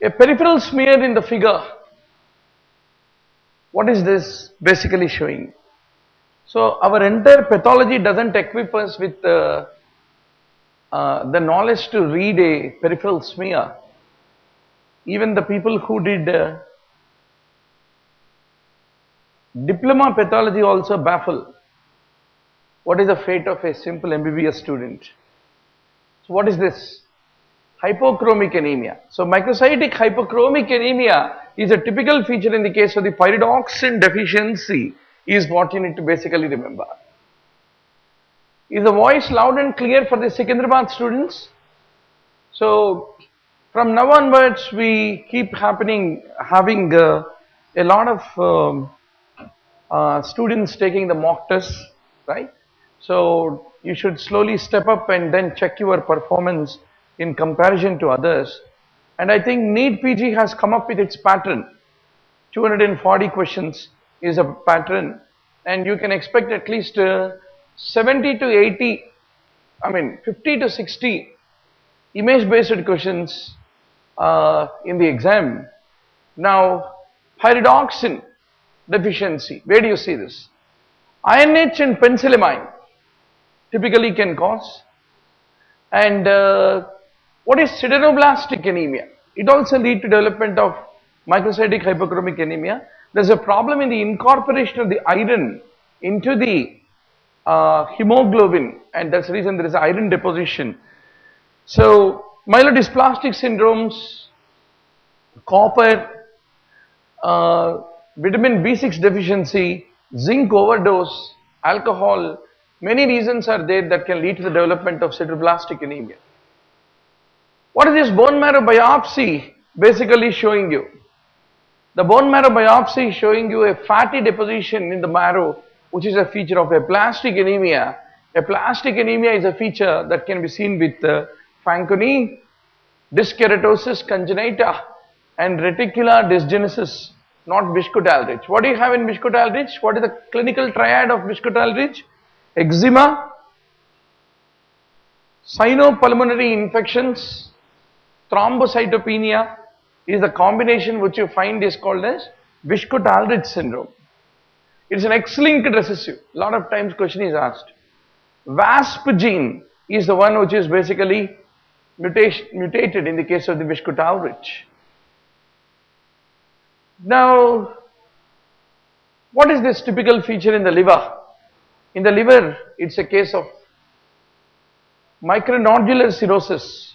A peripheral smear in the figure. What is this basically showing? So our entire pathology doesn't equip us with the knowledge to read a peripheral smear. Even the people who did diploma pathology also baffle. What is the fate of a simple MBBS student? So what is this? Hypochromic anemia. So microcytic hypochromic anemia is a typical feature in the case of the pyridoxine deficiency, is what you need to basically remember. Is the voice loud and clear for the Secunderabad students? So from now onwards we keep having a lot of students taking the mock test, right? So you should slowly step up and then check your performance in comparison to others. And I think NEET PG has come up with its pattern. 240 questions is a pattern, and you can expect at least 70 to 80, 50 to 60 image based questions in the exam. Now, pyridoxine deficiency, where do you see this? INH and penicillamine typically can cause. And what is sideroblastic anemia? It also leads to development of microcytic hypochromic anemia. There is a problem in the incorporation of the iron into the hemoglobin, and that's the reason there is iron deposition. So myelodysplastic syndromes, copper, vitamin B6 deficiency, zinc overdose, alcohol, many reasons are there that can lead to the development of sideroblastic anemia. What is this bone marrow biopsy basically showing you? The bone marrow biopsy is showing you a fatty deposition in the marrow, which is a feature of aplastic anemia. Aplastic anemia is a feature that can be seen with Fanconi, dyskeratosis congenita, and reticular dysgenesis, not Biskut-Aldrich. What do you have in Biskut-Aldrich? What is the clinical triad of Biskut-Aldrich? Eczema, sinopulmonary infections, thrombocytopenia is the combination which you find is called as Biskut-Aldrich syndrome. It is an X-linked recessive. A lot of times question is asked. VASP gene is the one which is basically mutated in the case of the Biskut-Aldrich. Now, what is this typical feature in the liver? In the liver, it's a case of micronodular cirrhosis.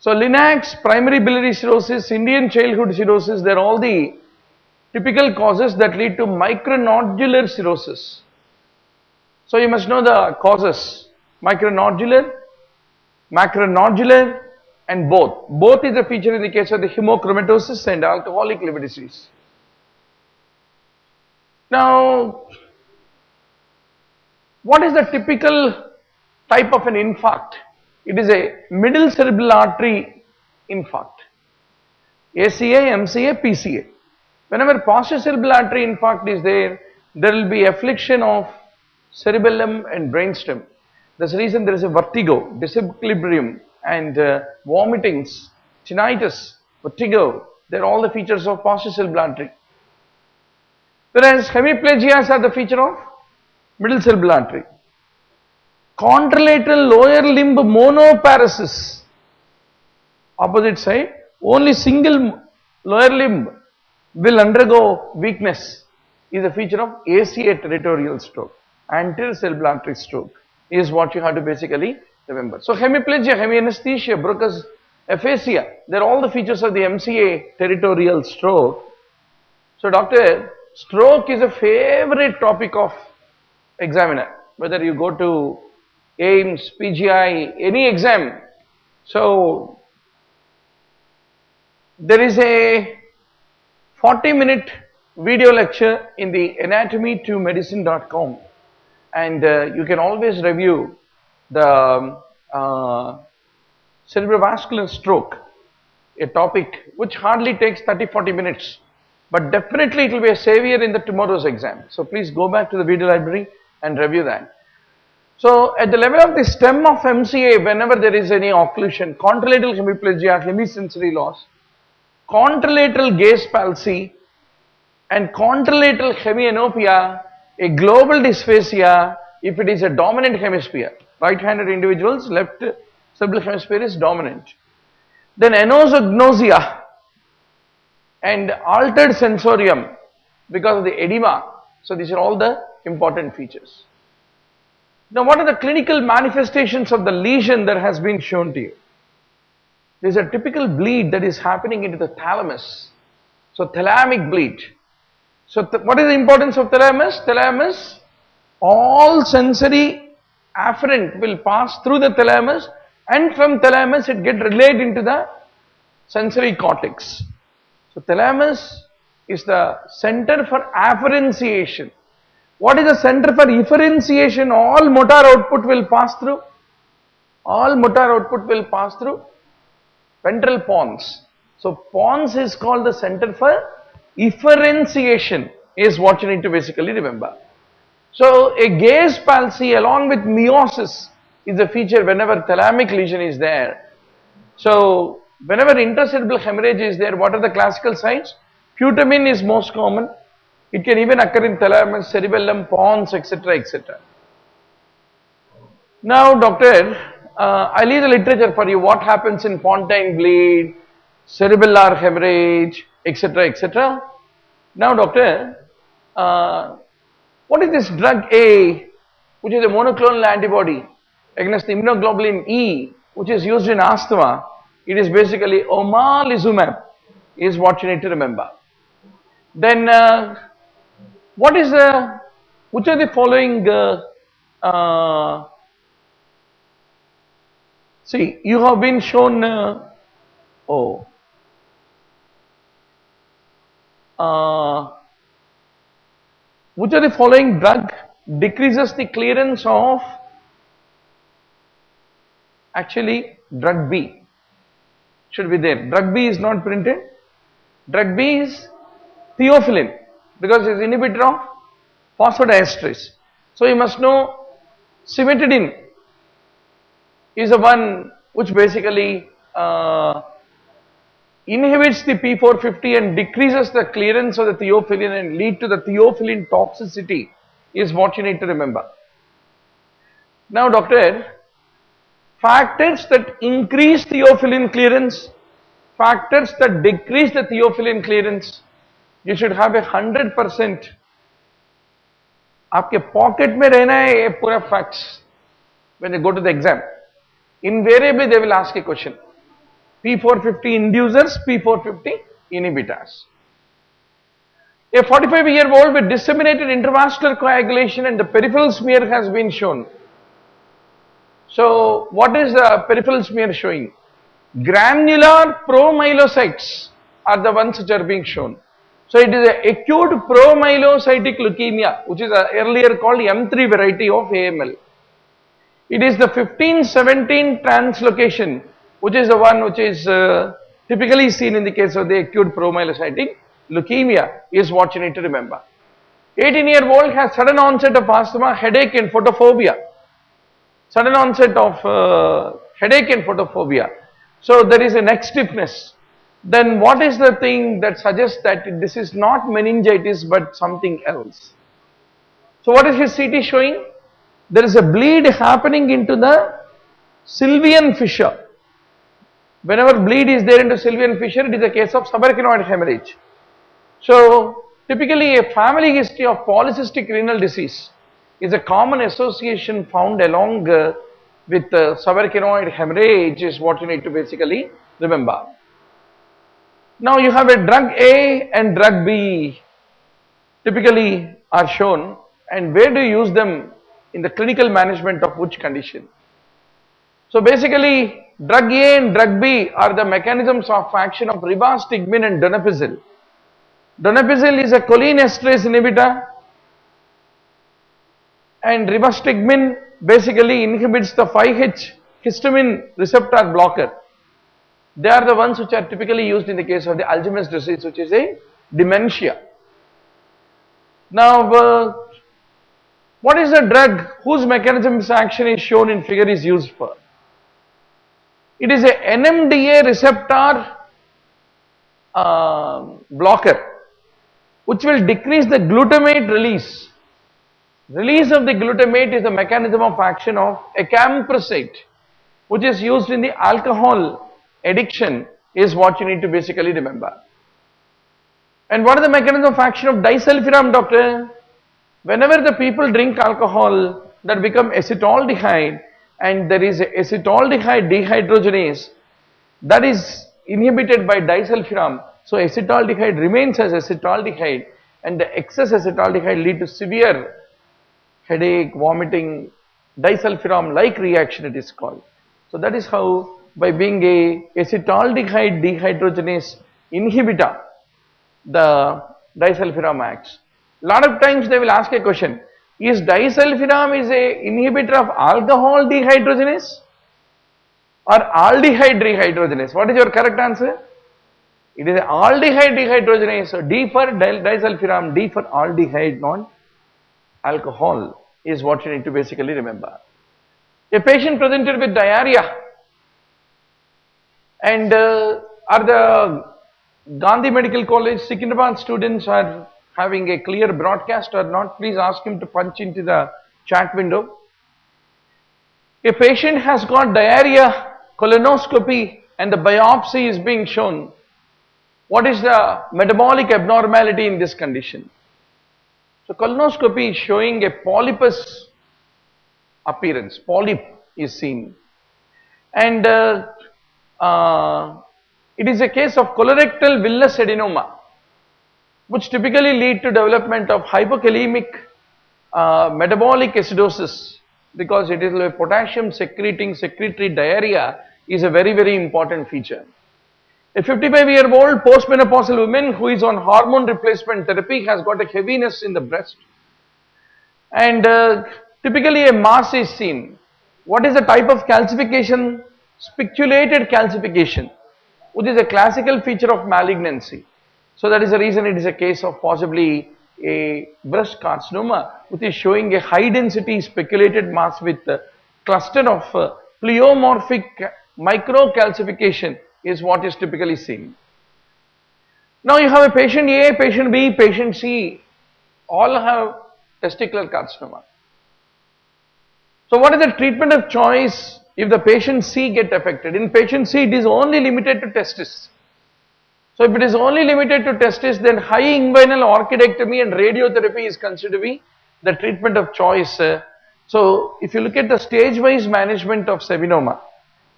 So Linac's primary biliary cirrhosis, Indian childhood cirrhosis, they're all the typical causes that lead to micronodular cirrhosis. So you must know the causes: micronodular, macronodular, and both. Both is a feature in the case of the hemochromatosis and alcoholic liver disease. Now, what is the typical type of an infarct? It is a middle cerebral artery infarct. ACA, MCA, PCA. Whenever posterior cerebral artery infarct is there, there will be affliction of cerebellum and brainstem. That's the reason there is a vertigo, disequilibrium, and vomitings, tinnitus, vertigo. They are all the features of posterior cerebral artery. Whereas hemiplegias are the feature of middle cerebral artery. Contralateral lower limb monoparesis, opposite side, only single lower limb will undergo weakness, is a feature of ACA territorial stroke. Anterior cerebral artery stroke is what you have to basically remember. So hemiplegia, hemianesthesia, Broca's aphasia, they are all the features of the MCA territorial stroke. So doctor, stroke is a favorite topic of examiner, whether you go to AIMS, PGI, any exam. So there is a 40-minute video lecture in the anatomy2medicine.com, and you can always review the cerebrovascular stroke, a topic which hardly takes 30-40 minutes, but definitely it will be a savior in the tomorrow's exam. So please go back to the video library and review that. So at the level of the stem of MCA, whenever there is any occlusion, contralateral hemiplegia, hemisensory loss, contralateral gaze palsy and contralateral hemianopia, a global dysphasia if it is a dominant hemisphere. Right-handed individuals, left cerebral hemisphere is dominant. Then anosognosia and altered sensorium because of the edema. So these are all the important features. Now what are the clinical manifestations of the lesion that has been shown to you? There is a typical bleed that is happening into the thalamus. So thalamic bleed. So what is the importance of thalamus? Thalamus, all sensory afferent will pass through the thalamus, and from thalamus it gets relayed into the sensory cortex. So thalamus is the center for afferentiation. What is the center for efferentiation? All motor output will pass through. All motor output will pass through ventral pons. So pons is called the center for efferentiation, is what you need to basically remember. So a gaze palsy along with meiosis is a feature whenever thalamic lesion is there. So whenever intracerebral hemorrhage is there, what are the classical signs? Putamen is most common. It can even occur in thalamus, cerebellum, pons, etc., etc. Now, doctor, I leave the literature for you. What happens in pontine bleed, cerebellar hemorrhage, etc., etc. Now, doctor, what is this drug A, which is a monoclonal antibody against the immunoglobulin E, which is used in asthma? It is basically omalizumab, is what you need to remember. Then, what is which are the following? See, you have been shown. Which are the following drug decreases the clearance of? Actually, drug B should be there. Drug B is not printed. Drug B is theophylline, because it is inhibitor of phosphodiesterase. So you must know cimetidine is the one which basically inhibits the P450 and decreases the clearance of the theophylline and lead to the theophylline toxicity, is what you need to remember. Now doctor, factors that increase theophylline clearance, factors that decrease the theophylline clearance, you should have 100%. आपके pocket में रहना है ये पूरा facts when you go to the exam. Invariably they will ask a question. P450 inducers, P450 inhibitors. A 45-year-old with disseminated intravascular coagulation and the peripheral smear has been shown. So what is the peripheral smear showing? Granular promyelocytes are the ones which are being shown. So it is an acute promyelocytic leukemia, which is earlier called M3 variety of AML. It is the 15-17 translocation, which is the one which is typically seen in the case of the acute promyelocytic leukemia, is what you need to remember. 18-year-old has sudden onset of asthma, headache and photophobia. Sudden onset of headache and photophobia. So there is a neck stiffness. Then what is the thing that suggests that this is not meningitis but something else? So what is his CT showing? There is a bleed happening into the sylvian fissure. Whenever bleed is there into sylvian fissure, it is a case of subarachnoid hemorrhage. So typically a family history of polycystic renal disease is a common association found along with subarachnoid hemorrhage, is what you need to basically remember. Now you have a drug A and drug B typically are shown, and where do you use them in the clinical management of which condition? So basically drug A and drug B are the mechanisms of action of ribastigmine and donepezil. Donepezil is a cholinesterase inhibitor and ribastigmine basically inhibits the 5H histamine receptor blocker. They are the ones which are typically used in the case of the Alzheimer's disease, which is a dementia. Now, what is the drug whose mechanism of action is shown in figure is used for? It is a NMDA receptor blocker, which will decrease the glutamate release. Release of the glutamate is the mechanism of action of acamprosate, which is used in the alcohol addiction, is what you need to basically remember. And what is the mechanism of action of disulfiram, doctor? Whenever the people drink alcohol, that become acetaldehyde, and there is acetaldehyde dehydrogenase that is inhibited by disulfiram. So acetaldehyde remains as acetaldehyde, and the excess acetaldehyde lead to severe headache, vomiting, disulfiram like reaction it is called. So that is how, by being a acetaldehyde dehydrogenase inhibitor, the disulfiram acts. Lot of times they will ask a question, is disulfiram is a inhibitor of alcohol dehydrogenase or aldehyde dehydrogenase? What is your correct answer? It is aldehyde dehydrogenase. So D for disulfiram, D for aldehyde, not alcohol, is what you need to basically remember. A patient presented with diarrhea, and are the Gandhi Medical College Secunderabad students are having a clear broadcast or not? Please ask him to punch into the chat window. A patient has got diarrhea, colonoscopy, and the biopsy is being shown. What is the metabolic abnormality in this condition? So colonoscopy is showing a polypus appearance, polyp is seen, and it is a case of colorectal villus adenoma, which typically lead to development of hypokalemic metabolic acidosis, because it is a potassium secretory diarrhea is a very important feature. A 55-year-old postmenopausal woman who is on hormone replacement therapy has got a heaviness in the breast, and typically a mass is seen. What is the type of calcification? Spiculated calcification, which is a classical feature of malignancy. So that is the reason it is a case of possibly a breast carcinoma, which is showing a high density spiculated mass with a cluster of pleomorphic microcalcification is what is typically seen. Now you have a patient A, patient B, patient C, all have testicular carcinoma. So what is the treatment of choice if the patient C get affected? In patient C, it is only limited to testis. So if it is only limited to testis, then high inguinal orchidectomy and radiotherapy is considered to be the treatment of choice. So if you look at the stage-wise management of seminoma,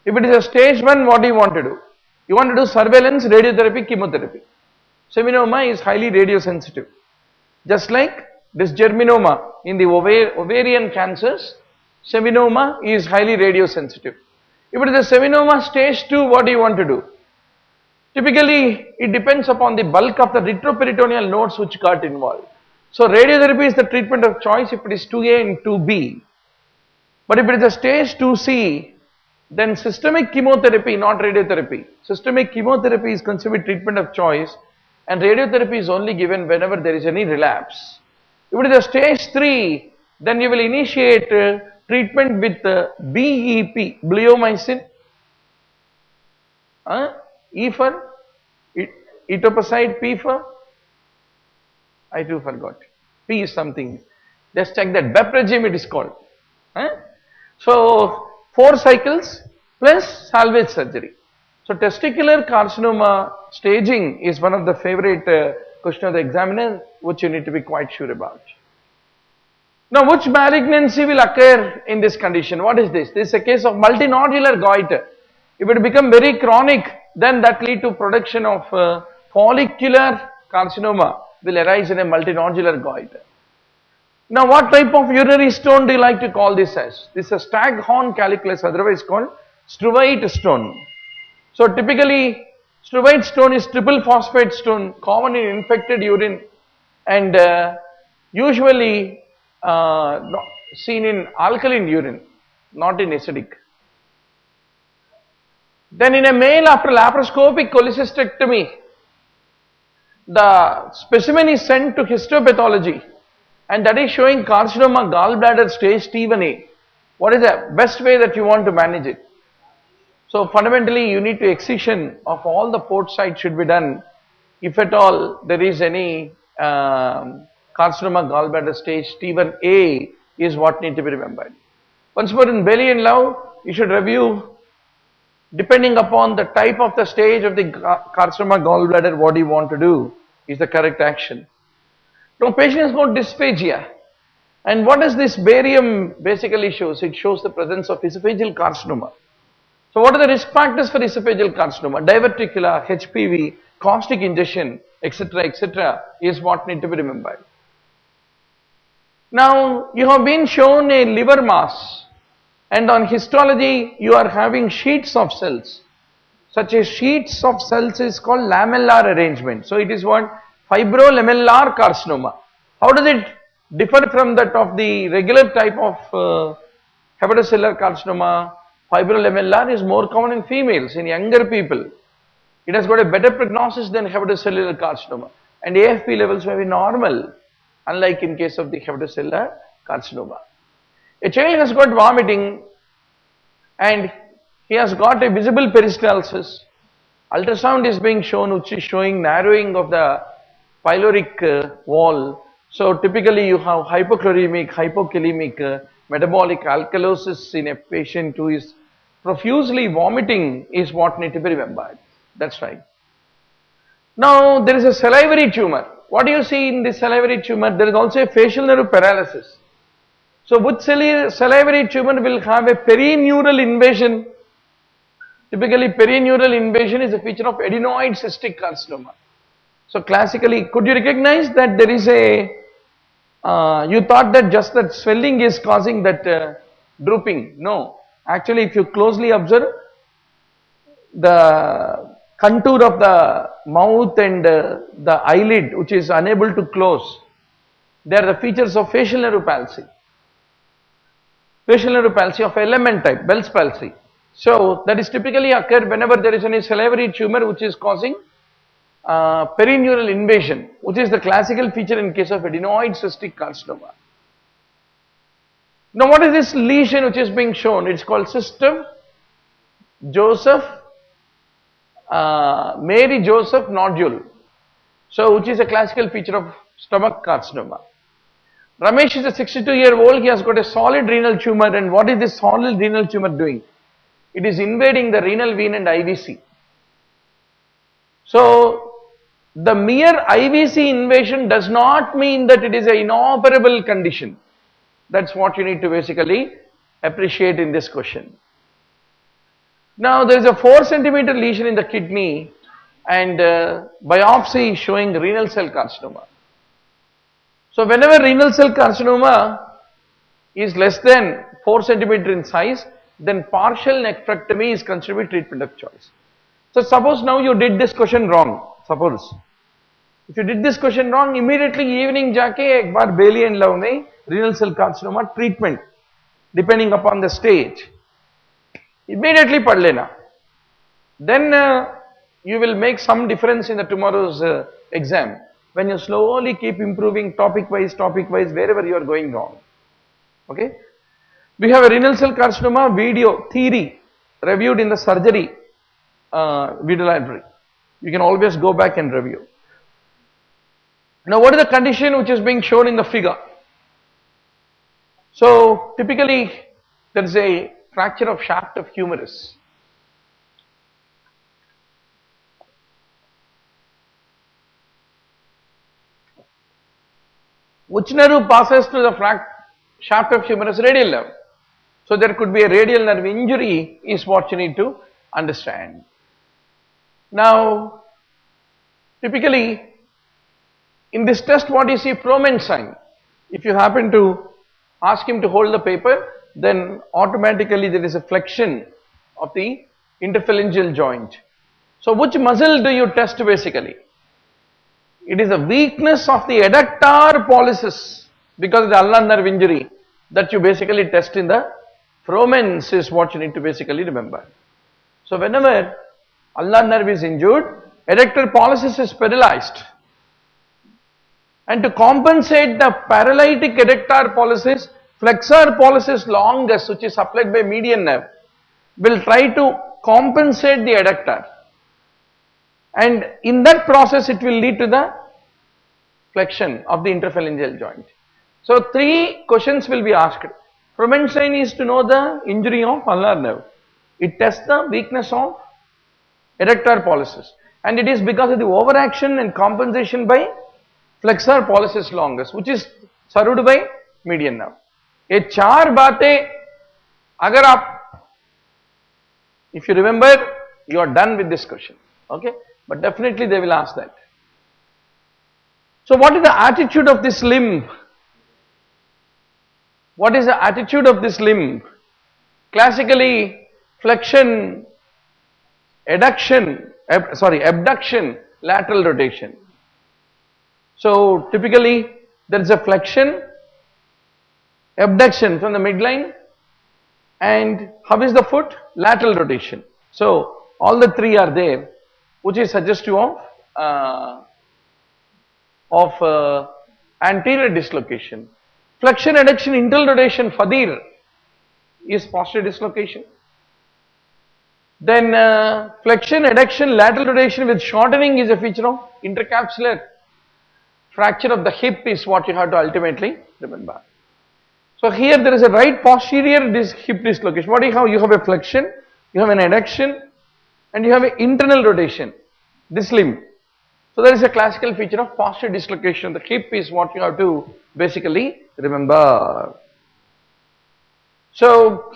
if it is a stage 1, what do you want to do? You want to do surveillance, radiotherapy, chemotherapy. Seminoma is highly radiosensitive. Just like dysgerminoma in the ovarian cancers, seminoma is highly radiosensitive. If it is a seminoma stage 2, what do you want to do? Typically, it depends upon the bulk of the retroperitoneal nodes which got involved. So radiotherapy is the treatment of choice if it is 2A and 2B. But if it is a stage 2C, then systemic chemotherapy, not radiotherapy. Systemic chemotherapy is considered treatment of choice, and radiotherapy is only given whenever there is any relapse. If it is a stage 3, then you will initiate treatment with BEP, bleomycin, E for etoposide, P for, I too forgot, P is something, just check that, beprogem it is called. So 4 cycles plus salvage surgery. So testicular carcinoma staging is one of the favorite question of the examiner, which you need to be quite sure about. Now which malignancy will occur in this condition? What is this? This is a case of multinodular goiter. If it become very chronic, then that lead to production of follicular carcinoma will arise in a multinodular goiter. Now what type of urinary stone do you like to call this as? This is a staghorn calculus, otherwise called struvite stone. So typically struvite stone is triple phosphate stone, common in infected urine, and usually seen in alkaline urine, not in acidic. Then in a male after laparoscopic cholecystectomy, the specimen is sent to histopathology, and that is showing carcinoma gallbladder stage T1A. What is the best way that you want to manage it? So fundamentally you need to excision of all the port sites should be done, if at all there is any carcinoma gallbladder stage T1A is what need to be remembered. Once more, in belly and love, you should review depending upon the type of the stage of the carcinoma gallbladder, what you want to do is the correct action. Now patient has got dysphagia. And what does this barium basically shows? It shows the presence of esophageal carcinoma. So what are the risk factors for esophageal carcinoma? Diverticula, HPV, caustic ingestion, etc. is what need to be remembered. Now you have been shown a liver mass, and on histology you are having sheets of cells. Such a sheets of cells is called lamellar arrangement. So it is what? Fibrolamellar carcinoma. How does it differ from that of the regular type of hepatocellular carcinoma? Fibrolamellar is more common in females, in younger people. It has got a better prognosis than hepatocellular carcinoma, and AFP levels may be normal, unlike in case of the hepatocellular carcinoma. A child has got vomiting and he has got a visible peristalsis. Ultrasound is being shown, which is showing narrowing of the pyloric wall. So typically you have hypochloremic, hypokalemic, metabolic alkalosis in a patient who is profusely vomiting is what need to be remembered. That's right. Now there is a salivary tumor. What do you see in this salivary tumor? There is also a facial nerve paralysis. So which salivary tumor will have a perineural invasion? Typically perineural invasion is a feature of adenoid cystic carcinoma. So classically, could you recognize that there is a, you thought that just that swelling is causing that drooping? No. Actually, if you closely observe, the contour of the mouth and the eyelid, which is unable to close, they are the features of facial nerve palsy. Facial nerve palsy of element type, Bell's palsy. So that is typically occur whenever there is any salivary tumor which is causing perineural invasion, which is the classical feature in case of adenoid cystic carcinoma. Now what is this lesion which is being shown? It's called Sister Joseph Mary Joseph nodule. So which is a classical feature of stomach carcinoma. Ramesh is a 62-year-old, he has got a solid renal tumor, and what is this solid renal tumor doing? It is invading the renal vein and IVC. So the mere IVC invasion does not mean that it is an inoperable condition. That's what you need to basically appreciate in this question. Now there is a 4 centimeter lesion in the kidney and biopsy showing renal cell carcinoma. So whenever renal cell carcinoma is less than 4 centimeter in size, then partial nephrectomy is considered treatment of choice. So suppose now you did this question wrong. Suppose if you did this question wrong, immediately evening जाके एक बार Bailey and Love में renal cell carcinoma treatment depending upon the stage immediately पढ़ लेना. Then you will make some difference in the tomorrow's exam when you slowly keep improving topic wise wherever you are going wrong. Okay. We have a renal cell carcinoma video theory reviewed in the surgery video library. You can always go back and review. Now what is the condition which is being shown in the figure? So typically there is a fracture of shaft of humerus. Which nerve passes to the shaft of humerus? Radial nerve. So there could be a radial nerve injury is what you need to understand. Now typically in this test what you see? Froment sign. If you happen to ask him to hold the paper, then automatically there is a flexion of the interphalangeal joint. So which muscle do you test basically? It is a weakness of the adductor pollicis because of the ulnar nerve injury that you basically test in the froments is what you need to basically remember. So whenever ulnar nerve is injured, adductor pollicis is paralyzed. And to compensate the paralytic adductor pollicis, flexor pollicis longus, which is supplied by median nerve, will try to compensate the adductor. and in that process it will lead to the flexion of the interphalangeal joint. So 3 questions will be asked. Fromenstein is to know the injury of ulnar nerve. It tests the weakness of erector pollicis, and it is because of the overaction and compensation by flexor pollicis longus, which is served by median nerve. ये 4 बातें अगर आप, if you remember, you are done with this question, okay? But definitely they will ask that. So what is the attitude of this limb? What is the attitude of this limb? Classically, flexion, abduction, lateral rotation. So typically there is a flexion, abduction from the midline, and how is the foot? Lateral rotation. So all the 3 are there, which is suggestive of anterior dislocation. Flexion, adduction, internal rotation, Fadir is posterior dislocation. Then flexion, adduction, lateral rotation with shortening is a feature of intercapsular fracture of the hip is what you have to ultimately remember. So here there is a right posterior hip dislocation. What do you have? You have a flexion, you have an adduction, and you have an internal rotation, this limb. So there is a classical feature of posterior dislocation. The hip is what you have to basically remember. So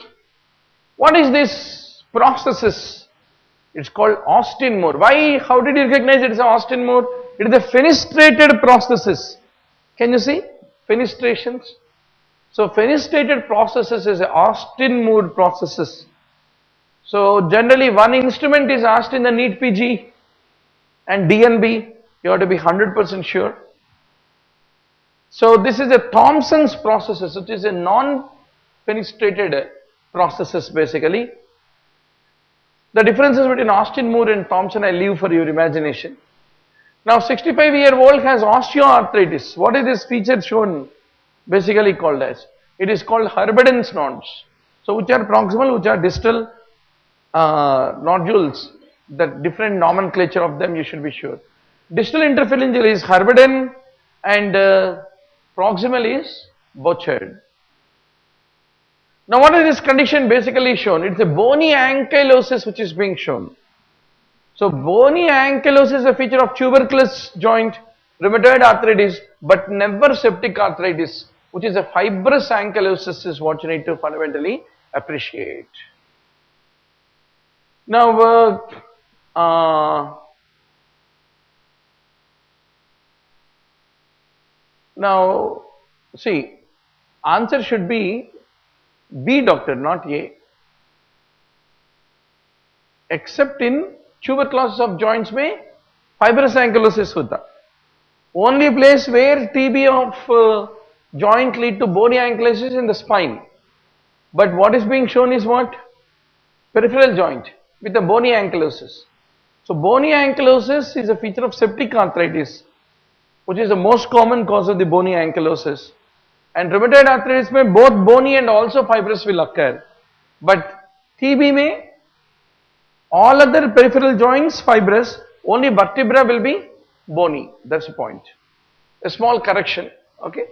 what is this processes? It's called Austin Moore. Why? How did you recognize it is Austin Moore? It is a fenestrated processes. Can you see? Fenestrations. So fenestrated processes is a Austin Moore processes. So generally one instrument is asked in the NEET PG and DNB. You have to be 100% sure. So this is a Thompson's processes, which is a non-fenestrated processes basically. The differences between Austin Moore and Thompson I leave for your imagination. Now 65-year-old has osteoarthritis. What is this feature shown basically called as? It is called Herberden's nodes. So which are proximal, which are distal nodules. The different nomenclature of them you should be sure. Distal interphalangeal is Herberden and proximal is Bouchard. Now what is this condition basically shown? It's a bony ankylosis which is being shown. So bony ankylosis is a feature of tuberculous joint, rheumatoid arthritis, but never septic arthritis, which is a fibrous ankylosis is what you need to fundamentally appreciate. Now see, answer should be B, doctor, not A. Except in tuberculosis of joints में fibrous ankylosis होता. Only place where TB of joint lead to bony ankylosis in the spine. But what is being shown is what? Peripheral joint with a bony ankylosis. So bony ankylosis is a feature of septic arthritis, which is the most common cause of the bony ankylosis. And rheumatoid arthritis में both bony and also fibrous will occur. But TB में all other peripheral joints fibrous, only vertebra will be bony. That's the point. A small correction. Okay.